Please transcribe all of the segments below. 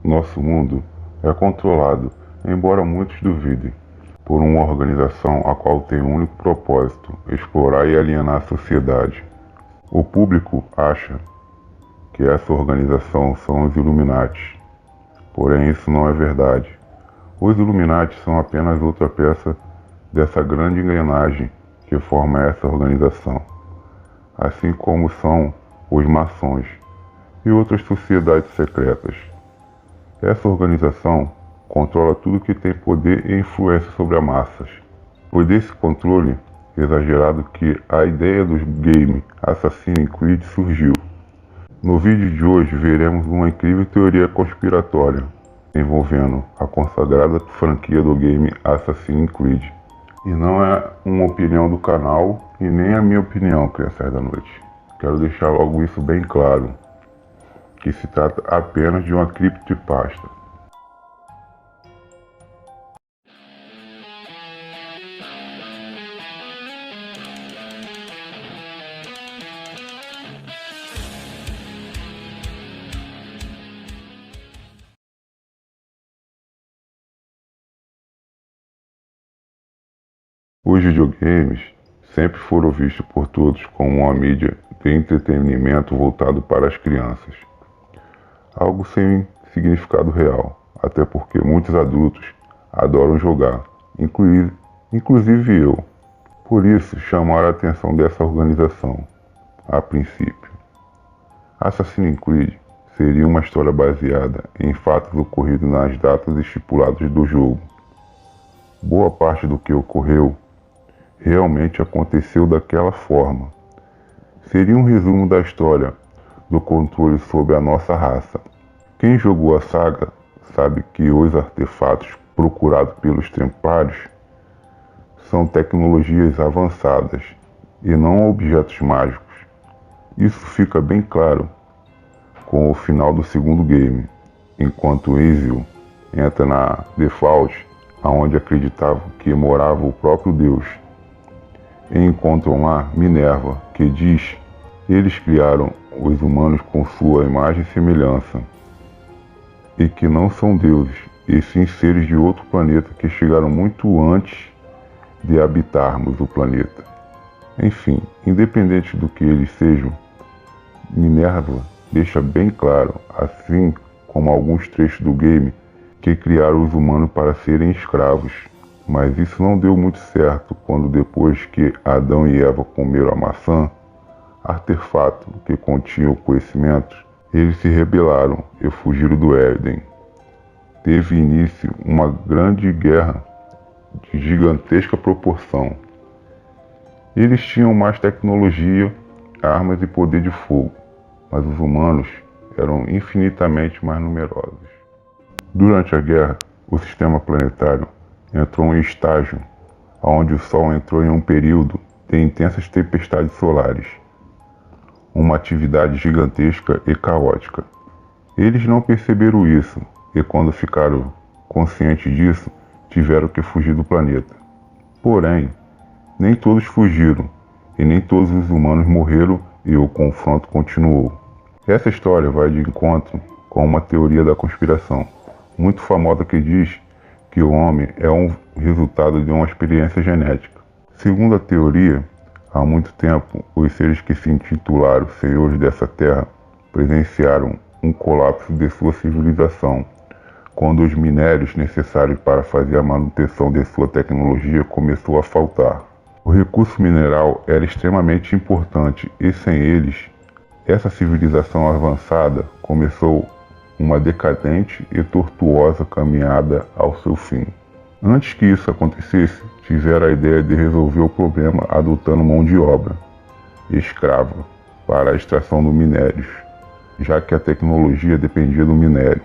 Nosso mundo é controlado, embora muitos duvidem, por uma organização a qual tem um único propósito: explorar e alienar a sociedade. O público acha que essa organização são os Illuminati, porém isso não é verdade. Os Illuminati são apenas outra peça dessa grande engrenagem que forma essa organização, assim como são os maçons e outras sociedades secretas. Essa organização controla tudo que tem poder e influência sobre as massas. Foi desse controle exagerado que a ideia do game Assassin's Creed surgiu. No vídeo de hoje veremos uma incrível teoria conspiratória envolvendo a consagrada franquia do game Assassin's Creed. E não é uma opinião do canal e nem a minha opinião, crianças da noite. Quero deixar logo isso bem claro, que se trata apenas de uma creepypasta. Os videogames sempre foram vistos por todos como uma mídia de entretenimento voltado para as crianças. Algo sem significado real, até porque muitos adultos adoram jogar, inclusive eu. Por isso, chamaram a atenção dessa organização, a princípio. Assassin's Creed seria uma história baseada em fatos ocorridos nas datas estipuladas do jogo. Boa parte do que ocorreu realmente aconteceu daquela forma. Seria um resumo da história do controle sobre a nossa raça. Quem jogou a saga sabe que os artefatos procurados pelos Templários são tecnologias avançadas e não objetos mágicos. Isso fica bem claro com o final do segundo game, enquanto Ezio entra na Default, aonde acreditavam que morava o próprio Deus, e encontram lá Minerva, que diz: eles criaram os humanos com sua imagem e semelhança, e que não são deuses, e sim seres de outro planeta que chegaram muito antes de habitarmos o planeta. Enfim, independente do que eles sejam, Minerva deixa bem claro, assim como alguns trechos do game, que criaram os humanos para serem escravos. Mas isso não deu muito certo quando, depois que Adão e Eva comeram a maçã, artefato que continha o conhecimento, eles se rebelaram e fugiram do Éden. Teve início uma grande guerra de gigantesca proporção. Eles tinham mais tecnologia, armas e poder de fogo, mas os humanos eram infinitamente mais numerosos. Durante a guerra, o sistema planetário entrou em estágio onde o Sol entrou em um período de intensas tempestades solares, uma atividade gigantesca e caótica. Eles não perceberam isso e, quando ficaram conscientes disso, tiveram que fugir do planeta. Porém, nem todos fugiram e nem todos os humanos morreram e o confronto continuou. Essa história vai de encontro com uma teoria da conspiração muito famosa que diz que o homem é um resultado de uma experiência genética. Segundo a teoria, há muito tempo, os seres que se intitularam senhores dessa terra presenciaram um colapso de sua civilização, quando os minérios necessários para fazer a manutenção de sua tecnologia começou a faltar. O recurso mineral era extremamente importante e, sem eles, essa civilização avançada começou uma decadente e tortuosa caminhada ao seu fim. Antes que isso acontecesse, tiveram a ideia de resolver o problema adotando mão de obra escrava para a extração dos minérios, já que a tecnologia dependia do minério.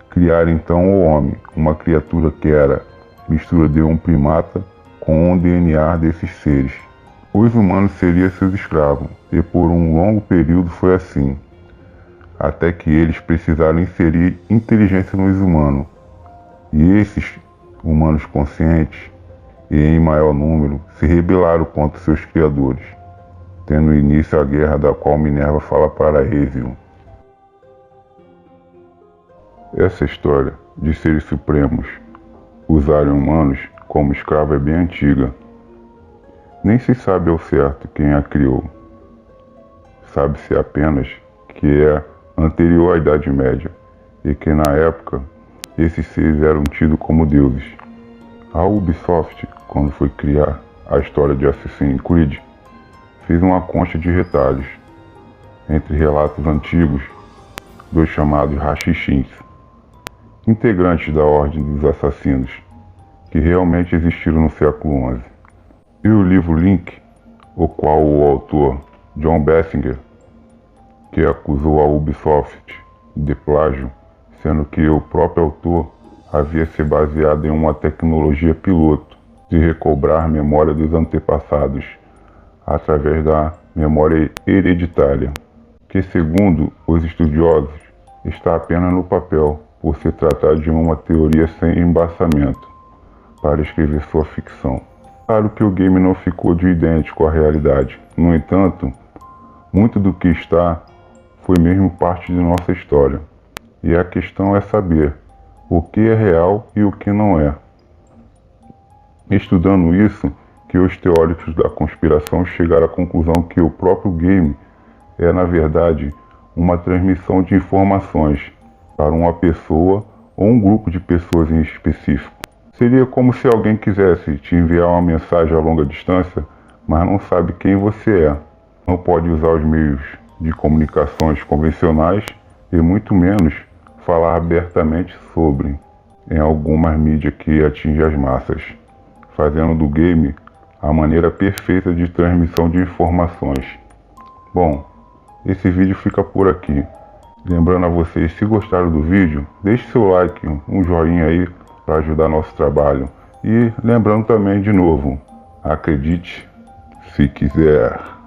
Criaram então o homem, uma criatura que era mistura de um primata com o DNA desses seres. Os humanos seriam seus escravos, e por um longo período foi assim, até que eles precisaram inserir inteligência nos humanos. E esses humanos conscientes, e em maior número, se rebelaram contra seus criadores, tendo início a guerra da qual Minerva fala para Ezio. Essa história de seres supremos usarem humanos como escravo é bem antiga. Nem se sabe ao certo quem a criou. Sabe-se apenas que é anterior à Idade Média e que na época esses seres eram tidos como deuses. A Ubisoft, quando foi criar a história de Assassin's Creed, fez uma concha de retalhos entre relatos antigos dos chamados Rachixins, integrantes da Ordem dos Assassinos, que realmente existiram no século XI. E o livro Link, o qual o autor John Basinger, que acusou a Ubisoft de plágio, sendo que o próprio autor havia se baseado em uma tecnologia piloto de recobrar memória dos antepassados através da memória hereditária, que segundo os estudiosos está apenas no papel, por se tratar de uma teoria sem embasamento para escrever sua ficção. Claro que o game não ficou de idêntico à realidade, no entanto, muito do que está foi mesmo parte de nossa história, e a questão é saber o que é real e o que não é. Estudando isso, que os teóricos da conspiração chegaram à conclusão que o próprio game é, na verdade, uma transmissão de informações para uma pessoa ou um grupo de pessoas em específico. Seria como se alguém quisesse te enviar uma mensagem a longa distância, mas não sabe quem você é. Não pode usar os meios de comunicações convencionais e muito menos falar abertamente sobre em algumas mídias que atingem as massas, fazendo do game a maneira perfeita de transmissão de informações. Bom, esse vídeo fica por aqui. Lembrando a vocês, se gostaram do vídeo, deixe seu like, um joinha aí para ajudar nosso trabalho. E lembrando também de novo, acredite se quiser.